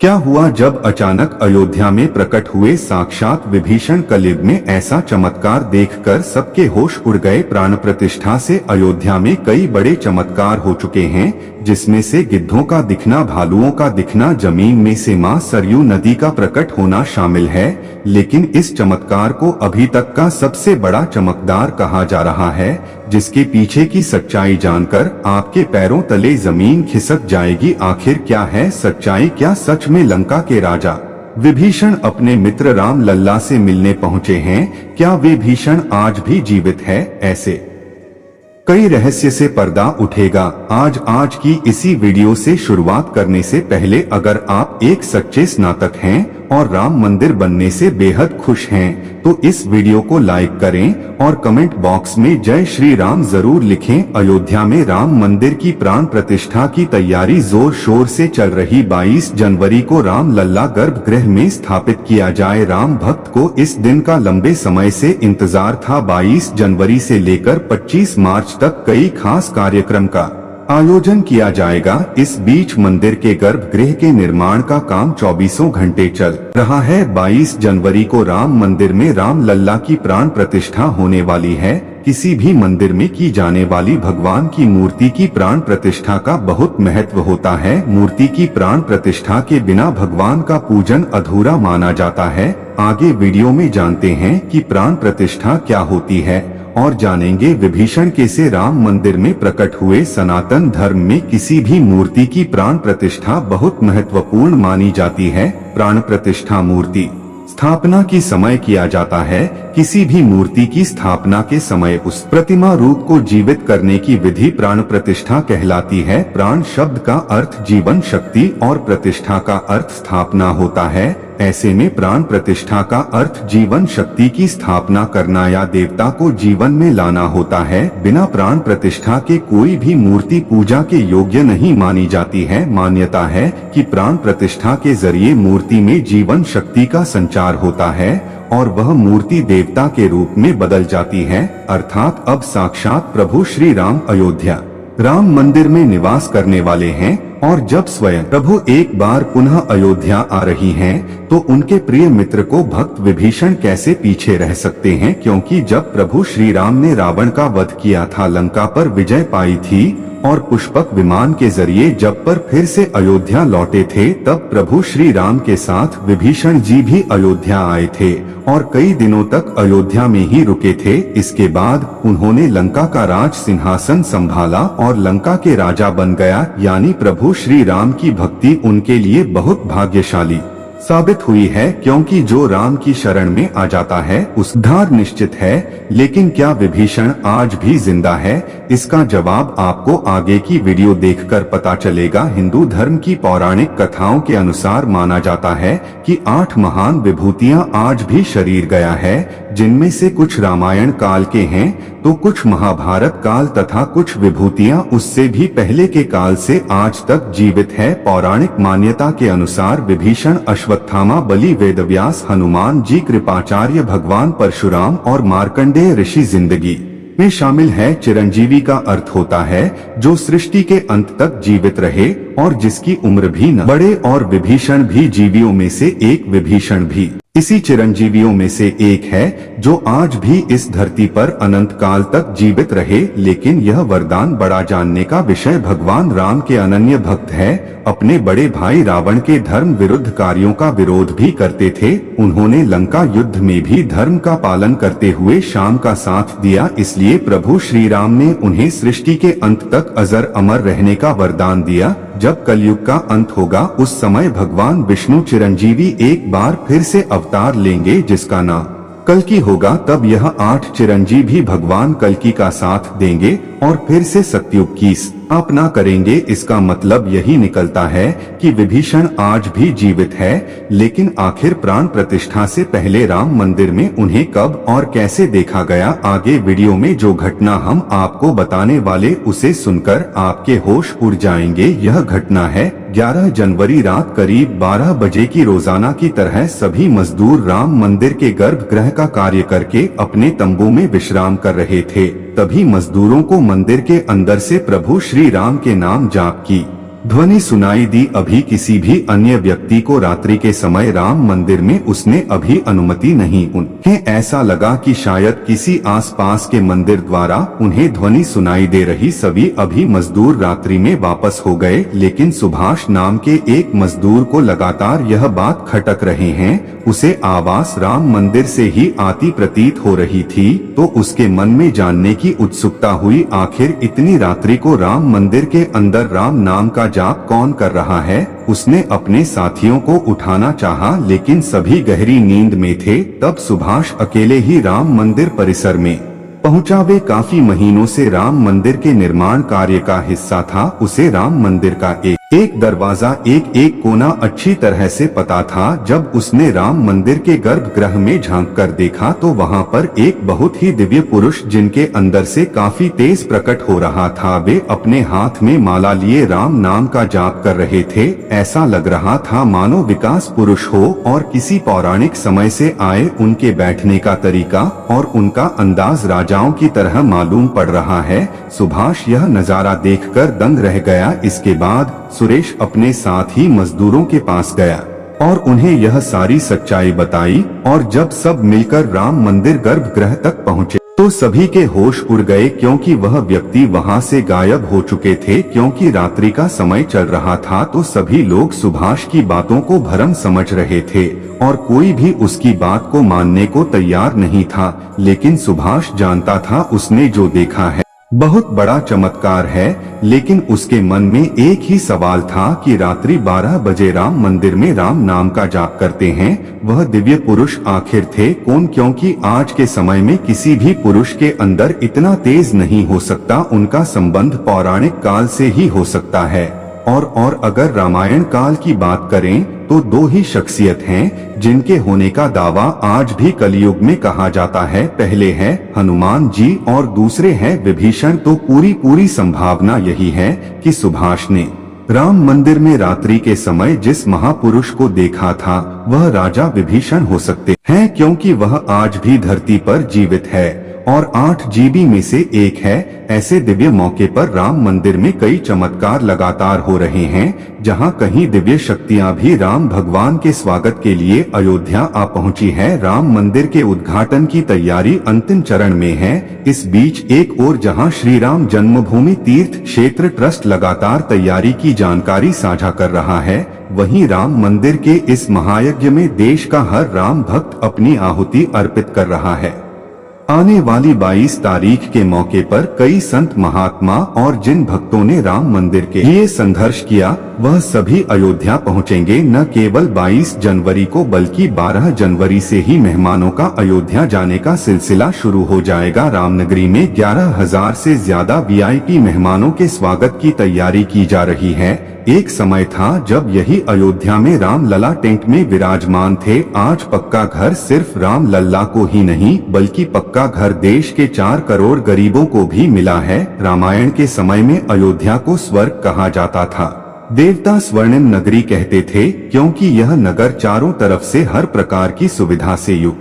क्या हुआ जब अचानक अयोध्या में प्रकट हुए साक्षात विभीषण? कलयुग में ऐसा चमत्कार देखकर सबके होश उड़ गए। प्राण प्रतिष्ठा से अयोध्या में कई बड़े चमत्कार हो चुके हैं, जिसमें से गिद्धों का दिखना, भालुओं का दिखना, जमीन में से मां सरयू नदी का प्रकट होना शामिल है। लेकिन इस चमत्कार को अभी तक का सबसे बड़ा चमकदार कहा जा रहा है, जिसके पीछे की सच्चाई जानकर आपके पैरों तले जमीन खिसक जाएगी। आखिर क्या है सच्चाई? क्या सच में लंका के राजा विभीषण अपने मित्र राम लल्ला से मिलने पहुंचे हैं? क्या विभीषण आज भी जीवित है? ऐसे कई रहस्य से पर्दा उठेगा आज की इसी वीडियो से। शुरुआत करने से पहले अगर आप एक सच्चे स्नातक हैं और राम मंदिर बनने से बेहद खुश हैं, तो इस वीडियो को लाइक करें और कमेंट बॉक्स में जय श्री राम जरूर लिखें। अयोध्या में राम मंदिर की प्राण प्रतिष्ठा की तैयारी जोर शोर से चल रही। 22 जनवरी को राम लल्ला गर्भगृह में स्थापित किया जाए। राम भक्त को इस दिन का लंबे समय से इंतजार था। 22 जनवरी से लेकर 25 मार्च तक कई खास कार्यक्रम का आयोजन किया जाएगा। इस बीच मंदिर के गर्भगृह के निर्माण का काम 24 घंटे चल रहा है। 22 जनवरी को राम मंदिर में राम लल्ला की प्राण प्रतिष्ठा होने वाली है। किसी भी मंदिर में की जाने वाली भगवान की मूर्ति की प्राण प्रतिष्ठा का बहुत महत्व होता है। मूर्ति की प्राण प्रतिष्ठा के बिना भगवान का पूजन अधूरा माना जाता है। आगे वीडियो में जानते हैं कि प्राण प्रतिष्ठा क्या होती है और जानेंगे विभीषण कैसे राम मंदिर में प्रकट हुए। सनातन धर्म में किसी भी मूर्ति की प्राण प्रतिष्ठा बहुत महत्वपूर्ण मानी जाती है। प्राण प्रतिष्ठा मूर्ति स्थापना की समय किया जाता है। किसी भी मूर्ति की स्थापना के समय उस प्रतिमा रूप को जीवित करने की विधि प्राण प्रतिष्ठा कहलाती है। प्राण शब्द का अर्थ जीवन शक्ति और प्रतिष्ठा का अर्थ स्थापना होता है। ऐसे में प्राण प्रतिष्ठा का अर्थ जीवन शक्ति की स्थापना करना या देवता को जीवन में लाना होता है। बिना प्राण प्रतिष्ठा के कोई भी मूर्ति पूजा के योग्य नहीं मानी जाती है। मान्यता है कि प्राण प्रतिष्ठा के जरिए मूर्ति में जीवन शक्ति का संचार होता है और वह मूर्ति देवता के रूप में बदल जाती है। अर्थात अब साक्षात प्रभु श्री राम अयोध्या राम मंदिर में निवास करने वाले हैं। और जब स्वयं प्रभु एक बार पुनः अयोध्या आ रही हैं, तो उनके प्रिय मित्र को भक्त विभीषण कैसे पीछे रह सकते हैं? क्योंकि जब प्रभु श्री राम ने रावण का वध किया था, लंका पर विजय पाई थी और पुष्पक विमान के जरिए जब पर फिर से अयोध्या लौटे थे, तब प्रभु श्री राम के साथ विभीषण जी भी अयोध्या आए थे और कई दिनों तक अयोध्या में ही रुके थे। इसके बाद उन्होंने लंका का राज सिंहासन संभाला और लंका के राजा बन गया। यानी प्रभु श्री राम की भक्ति उनके लिए बहुत भाग्यशाली साबित हुई है, क्योंकि जो राम की शरण में आ जाता है उसका उद्धार निश्चित है। लेकिन क्या विभीषण आज भी जिंदा है? इसका जवाब आपको आगे की वीडियो देखकर पता चलेगा। हिंदू धर्म की पौराणिक कथाओं के अनुसार माना जाता है कि 8 महान विभूतियां आज भी शरीर गया है, जिनमें से कुछ रामायण काल के हैं तो कुछ महाभारत काल तथा कुछ विभूतियां उससे भी पहले के काल से आज तक जीवित है। पौराणिक मान्यता के अनुसार विभीषण अश्वत्थामा, बलि, वेदव्यास, हनुमान जी, कृपाचार्य, भगवान परशुराम और मार्कंडेय ऋषि जिंदगी में शामिल है। चिरंजीवी का अर्थ होता है जो सृष्टि के अंत तक जीवित रहे और जिसकी उम्र भी न बढ़े, और विभीषण भी जीवियों में से एक। विभीषण भी इसी चिरंजीवियों में से एक है जो आज भी इस धरती पर अनंत काल तक जीवित रहे। लेकिन यह वरदान बड़ा जानने का विषय। भगवान राम के अनन्य भक्त है। अपने बड़े भाई रावण के धर्म विरुद्ध कार्यों का विरोध भी करते थे। उन्होंने लंका युद्ध में भी धर्म का पालन करते हुए शाम का साथ दिया। इसलिए प्रभु श्री राम ने उन्हें सृष्टि के अंत तक अजर अमर रहने का वरदान दिया। जब कलयुग का अंत होगा, उस समय भगवान विष्णु चिरंजीवी एक बार फिर से अवतार लेंगे, जिसका नाम कल्कि होगा। तब यह 8 चिरंजीवी भगवान कल्कि का साथ देंगे और फिर से सतयुग की स्थापना करेंगे। इसका मतलब यही निकलता है कि विभीषण आज भी जीवित है। लेकिन आखिर प्राण प्रतिष्ठा से पहले राम मंदिर में उन्हें कब और कैसे देखा गया? आगे वीडियो में जो घटना हम आपको बताने वाले, उसे सुनकर आपके होश उड़ जाएंगे। यह घटना है 11 जनवरी रात करीब 12 बजे की। रोजाना की तरह सभी मजदूर राम मंदिर के गर्भगृह का कार्य करके अपने तंबू में विश्राम कर रहे थे। तभी मजदूरों को मंदिर के अंदर से प्रभु श्री राम के नाम जाप की ध्वनि सुनाई दी। अभी किसी भी अन्य व्यक्ति को रात्रि के समय राम मंदिर में उसने अभी अनुमति नहीं। उन्हें ऐसा लगा कि शायद किसी आसपास के मंदिर द्वारा उन्हें ध्वनि सुनाई दे रही। सभी अभी मजदूर रात्रि में वापस हो गए, लेकिन सुभाष नाम के एक मजदूर को लगातार यह बात खटक रहे हैं। उसे आवाज राम मंदिर से ही आती प्रतीत हो रही थी, तो उसके मन में जानने की उत्सुकता हुई, आखिर इतनी रात्रि को राम मंदिर के अंदर राम नाम का जाप कौन कर रहा है। उसने अपने साथियों को उठाना चाहा, लेकिन सभी गहरी नींद में थे। तब सुभाष अकेले ही राम मंदिर परिसर में पहुंचा। वे काफी महीनों से राम मंदिर के निर्माण कार्य का हिस्सा था। उसे राम मंदिर का एक दरवाजा, एक कोना अच्छी तरह से पता था। जब उसने राम मंदिर के गर्भगृह में झांक कर देखा तो वहां पर एक बहुत ही दिव्य पुरुष, जिनके अंदर से काफी तेज प्रकट हो रहा था। वे अपने हाथ में माला लिए राम नाम का जाप कर रहे थे। ऐसा लग रहा था मानो विकास पुरुष हो और किसी पौराणिक समय से आए। उनके बैठने का तरीका और उनका अंदाज राजाओं की तरह मालूम पड़ रहा है। सुभाष यह नजारा देखकर दंग रह गया। इसके बाद सुरेश अपने साथ ही मजदूरों के पास गया और उन्हें यह सारी सच्चाई बताई। और जब सब मिलकर राम मंदिर गर्भगृह तक पहुँचे तो सभी के होश उड़ गए, क्योंकि वह व्यक्ति वहां से गायब हो चुके थे। क्योंकि रात्रि का समय चल रहा था तो सभी लोग सुभाष की बातों को भ्रम समझ रहे थे और कोई भी उसकी बात को मानने को तैयार नहीं था। लेकिन सुभाष जानता था उसने जो देखा है बहुत बड़ा चमत्कार है। लेकिन उसके मन में एक ही सवाल था कि रात्रि 12 बजे राम मंदिर में राम नाम का जाप करते हैं वह दिव्य पुरुष आखिर थे कौन, क्योंकि आज के समय में किसी भी पुरुष के अंदर इतना तेज नहीं हो सकता। उनका संबंध पौराणिक काल से ही हो सकता है। और अगर रामायण काल की बात करें तो दो ही शख्सियत हैं जिनके होने का दावा आज भी कलयुग में कहा जाता है। पहले है हनुमान जी और दूसरे है विभीषण। तो पूरी संभावना यही है कि सुभाष ने राम मंदिर में रात्रि के समय जिस महापुरुष को देखा था वह राजा विभीषण हो सकते हैं, क्योंकि वह आज भी धरती पर जीवित है और 8 जीबी में से एक है। ऐसे दिव्य मौके पर राम मंदिर में कई चमत्कार लगातार हो रहे हैं, जहां कहीं दिव्य शक्तियां भी राम भगवान के स्वागत के लिए अयोध्या आ पहुंची है। राम मंदिर के उद्घाटन की तैयारी अंतिम चरण में है। इस बीच एक और जहां श्री राम जन्मभूमि तीर्थ क्षेत्र ट्रस्ट लगातार तैयारी की जानकारी साझा कर रहा है, वहीं राम मंदिर के इस महायज्ञ में देश का हर राम भक्त अपनी आहुति अर्पित कर रहा है। आने वाली 22 तारीख के मौके पर कई संत महात्मा और जिन भक्तों ने राम मंदिर के लिए संघर्ष किया वह सभी अयोध्या पहुंचेंगे। न केवल 22 जनवरी को बल्कि 12 जनवरी से ही मेहमानों का अयोध्या जाने का सिलसिला शुरू हो जाएगा। रामनगरी में 11,000 से ज्यादा वीआईपी मेहमानों के स्वागत की तैयारी की जा रही है। एक समय था जब यही अयोध्या में राम लला टेंट में विराजमान थे। आज पक्का घर सिर्फ राम लल्ला को ही नहीं बल्कि पक्का घर देश के 4 करोड़ गरीबों को भी मिला है। रामायण के समय में अयोध्या को स्वर्ग कहा जाता था। देवता स्वर्णिम नगरी कहते थे, क्योंकि यह नगर चारों तरफ से हर प्रकार की सुविधा से युक्त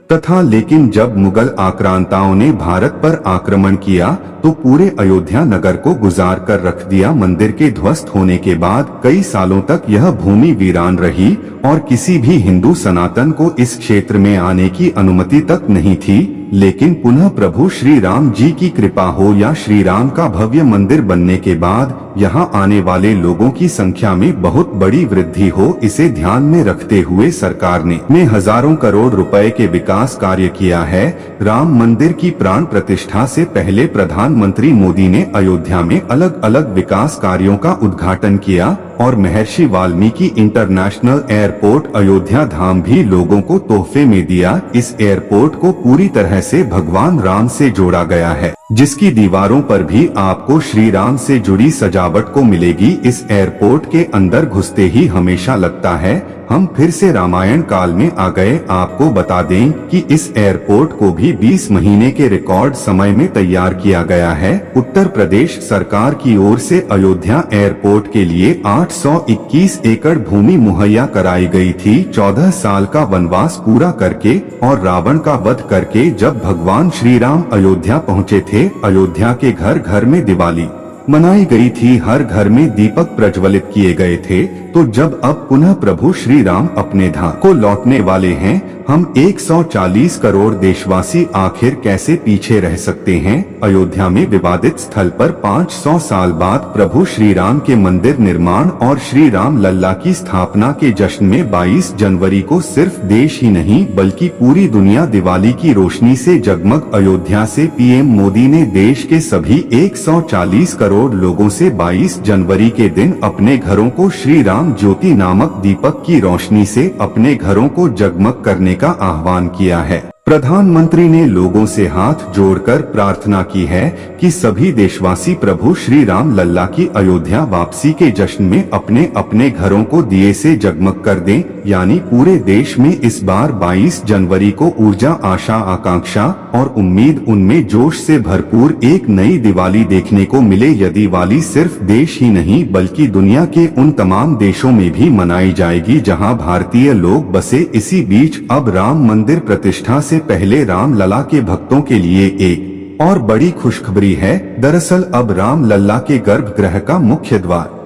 तथा। लेकिन जब मुगल आक्रांताओं ने भारत पर आक्रमण किया तो पूरे अयोध्या नगर को गुजार कर रख दिया। मंदिर के ध्वस्त होने के बाद कई सालों तक यह भूमि वीरान रही और किसी भी हिंदू सनातन को इस क्षेत्र में आने की अनुमति तक नहीं थी। लेकिन पुनः प्रभु श्री राम जी की कृपा हो या श्री राम का भव्य मंदिर बनने के बाद यहाँ आने वाले लोगों की संख्या में बहुत बड़ी वृद्धि हो, इसे ध्यान में रखते हुए सरकार ने हजारों करोड़ रुपए के विकास कार्य किया है। राम मंदिर की प्राण प्रतिष्ठा से पहले प्रधानमंत्री मोदी ने अयोध्या में अलग अलग विकास कार्यों का उद्घाटन किया और महर्षि वाल्मीकि इंटरनेशनल एयरपोर्ट अयोध्या धाम भी लोगों को तोहफे में दिया। इस एयरपोर्ट को पूरी तरह से भगवान राम से जोड़ा गया है, जिसकी दीवारों पर भी आपको श्री राम से जुड़ी सजावट को मिलेगी। इस एयरपोर्ट के अंदर घुसते ही हमेशा लगता है हम फिर से रामायण काल में आ गए। आपको बता दें कि इस एयरपोर्ट को भी 20 महीने के रिकॉर्ड समय में तैयार किया गया है। उत्तर प्रदेश सरकार की ओर से अयोध्या एयरपोर्ट के लिए 821 एकड़ भूमि मुहैया कराई गई थी। 14 साल का वनवास पूरा करके और रावण का वध करके जब भगवान श्री राम अयोध्या पहुँचे थे, अयोध्या के घर घर में दिवाली मनाई गई थी, हर घर में दीपक प्रज्वलित किए गए थे। तो जब अब पुनः प्रभु श्री राम अपने धाम को लौटने वाले हैं, हम 140 करोड़ देशवासी आखिर कैसे पीछे रह सकते हैं। अयोध्या में विवादित स्थल पर 500 साल बाद प्रभु श्री राम के मंदिर निर्माण और श्री राम लल्ला की स्थापना के जश्न में 22 जनवरी को सिर्फ देश ही नहीं बल्कि पूरी दुनिया दिवाली की रोशनी से जगमग। अयोध्या से पीएम मोदी ने देश के सभी 140 करोड़ लोगों से 22 जनवरी के दिन अपने घरों को श्री राम ज्योति नामक दीपक की रोशनी से अपने घरों को जगमग करने का आह्वान किया है। प्रधानमंत्री ने लोगों से हाथ जोड़कर प्रार्थना की है कि सभी देशवासी प्रभु श्री राम लल्ला की अयोध्या वापसी के जश्न में अपने अपने घरों को दिए से जगमग कर दें। यानी पूरे देश में इस बार 22 जनवरी को ऊर्जा, आशा, आकांक्षा और उम्मीद उनमें जोश से भरपूर एक नई दिवाली देखने को मिले। यह दिवाली सिर्फ देश ही नहीं बल्कि दुनिया के उन तमाम देशों में भी मनाई जाएगी जहां भारतीय लोग बसे। इसी बीच अब राम मंदिर प्रतिष्ठा से पहले राम लला के भक्तों के लिए एक और बड़ी खुशखबरी है। दरअसल अब राम लल्ला के गर्भगृह का मुख्य द्वार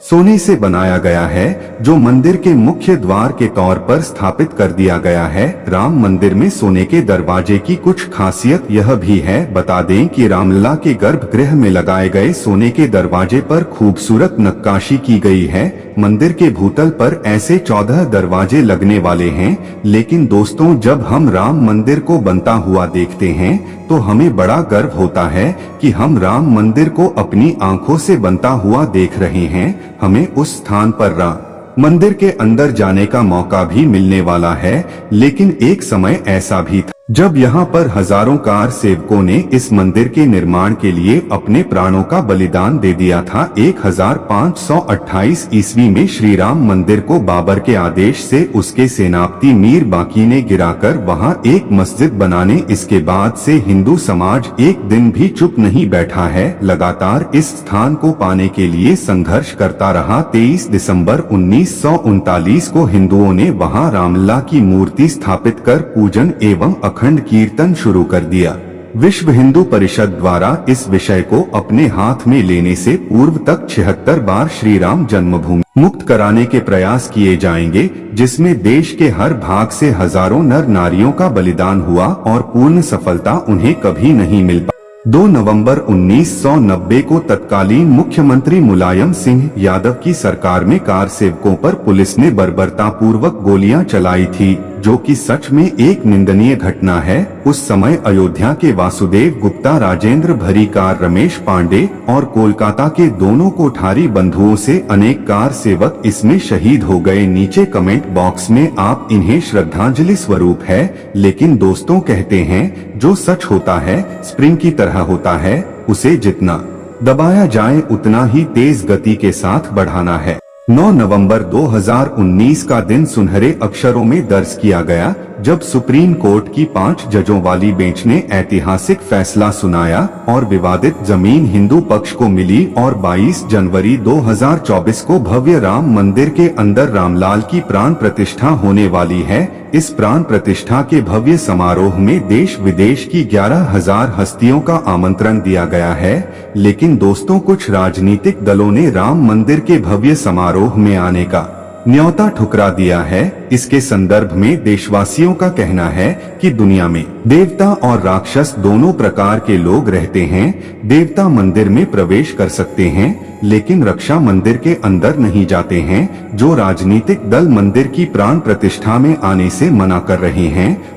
सोने से बनाया गया है, जो मंदिर के मुख्य द्वार के तौर पर स्थापित कर दिया गया है। राम मंदिर में सोने के दरवाजे की कुछ खासियत यह भी है। बता दें कि रामलला के गर्भगृह में लगाए गए सोने के दरवाजे पर खूबसूरत नक्काशी की गई है। मंदिर के भूतल पर ऐसे 14 दरवाजे लगने वाले हैं। लेकिन दोस्तों, जब हम राम मंदिर को बनता हुआ देखते हैं तो हमें बड़ा गर्व होता है कि हम राम मंदिर को अपनी आंखों से बनता हुआ देख रहे हैं। हमें उस स्थान पर राम मंदिर के अंदर जाने का मौका भी मिलने वाला है। लेकिन एक समय ऐसा भी था जब यहाँ पर हजारों कार सेवकों ने इस मंदिर के निर्माण के लिए अपने प्राणों का बलिदान दे दिया था। 1528 ईस्वी में श्री राम मंदिर को बाबर के आदेश से उसके सेनापति मीर बाकी ने गिराकर वहाँ एक मस्जिद बनाने। इसके बाद से हिंदू समाज एक दिन भी चुप नहीं बैठा है, लगातार इस स्थान को पाने के लिए संघर्ष करता रहा। 23 दिसंबर 1939 को हिंदुओं ने वहाँ रामलला की मूर्ति स्थापित कर पूजन एवं अखंड कीर्तन शुरू कर दिया। विश्व हिंदू परिषद द्वारा इस विषय को अपने हाथ में लेने से पूर्व तक 76 बार श्री राम जन्मभूमि मुक्त कराने के प्रयास किए जाएंगे, जिसमें देश के हर भाग से हजारों नर नारियों का बलिदान हुआ और पूर्ण सफलता उन्हें कभी नहीं मिल पाई। 2 नवंबर 1990 को तत्कालीन मुख्यमंत्री मुलायम सिंह यादव की सरकार में कार सेवकों पर पुलिस ने बर्बरतापूर्वक गोलियां चलाई थी, जो कि सच में एक निंदनीय घटना है। उस समय अयोध्या के वासुदेव गुप्ता, राजेंद्र भरीकार, रमेश पांडे और कोलकाता के दोनों कोठारी बंधुओं से अनेक कार सेवक इसमें शहीद हो गए। नीचे कमेंट बॉक्स में आप इन्हें श्रद्धांजलि स्वरूप है। लेकिन दोस्तों, कहते हैं जो सच होता है स्प्रिंग की तरह होता है, उसे जितना दबाया जाए उतना ही तेज गति के साथ बढ़ाना है। 9 नवंबर 2019 का दिन सुनहरे अक्षरों में दर्ज किया गया जब सुप्रीम कोर्ट की 5 जजों वाली बेंच ने ऐतिहासिक फैसला सुनाया और विवादित जमीन हिंदू पक्ष को मिली और 22 जनवरी 2024 को भव्य राम मंदिर के अंदर रामलाल की प्राण प्रतिष्ठा होने वाली है। इस प्राण प्रतिष्ठा के भव्य समारोह में देश विदेश की 11,000 हस्तियों का आमंत्रण दिया गया है। लेकिन दोस्तों, कुछ राजनीतिक दलों ने राम मंदिर के भव्य समारोह में आने का न्योता ठुकरा दिया है। इसके संदर्भ में देशवासियों का कहना है कि दुनिया में देवता और राक्षस दोनों प्रकार के लोग रहते हैं। देवता मंदिर में प्रवेश कर सकते हैं, लेकिन रक्षा मंदिर के अंदर नहीं जाते हैं। जो राजनीतिक दल मंदिर की प्राण प्रतिष्ठा में आने से मना कर रहे हैं,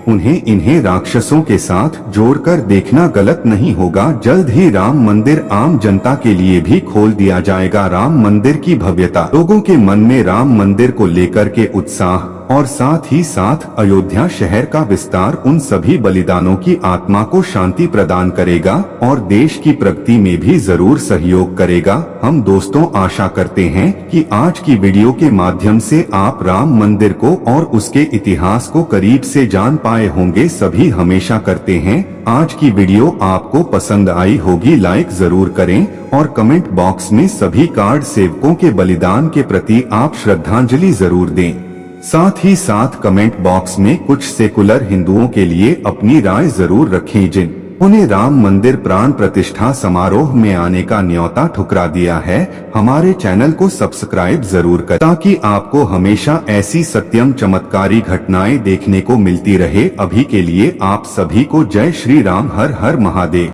इन्हें राक्षसों के साथ जोड़कर देखना गलत नहीं होगा। जल्द ही राम मंदिर आम जनता के लिए भी खोल दिया जाएगा। राम मंदिर की भव्यता, लोगों के मन में राम मंदिर को लेकर के उत्साह और साथ ही साथ अयोध्या शहर का विस्तार उन सभी बलिदानों की आत्मा को शांति प्रदान करेगा और देश की प्रगति में भी जरूर सहयोग करेगा। हम दोस्तों आशा करते हैं कि आज की वीडियो के माध्यम से आप राम मंदिर को और उसके इतिहास को करीब से जान पाए होंगे। सभी हमेशा करते हैं। आज की वीडियो आपको पसंद आई होगी, लाइक जरूर करें और कमेंट बॉक्स में सभी कार्ड सेवकों के बलिदान के प्रति आप श्रद्धांजलि जरूर दें। साथ ही साथ कमेंट बॉक्स में कुछ सेकुलर हिंदुओं के लिए अपनी राय जरूर रखें, जिन उन्हें राम मंदिर प्राण प्रतिष्ठा समारोह में आने का न्योता ठुकरा दिया है। हमारे चैनल को सब्सक्राइब जरूर करें ताकि आपको हमेशा ऐसी सत्यम चमत्कारी घटनाएं देखने को मिलती रहे। अभी के लिए आप सभी को जय श्री राम, हर हर महादेव।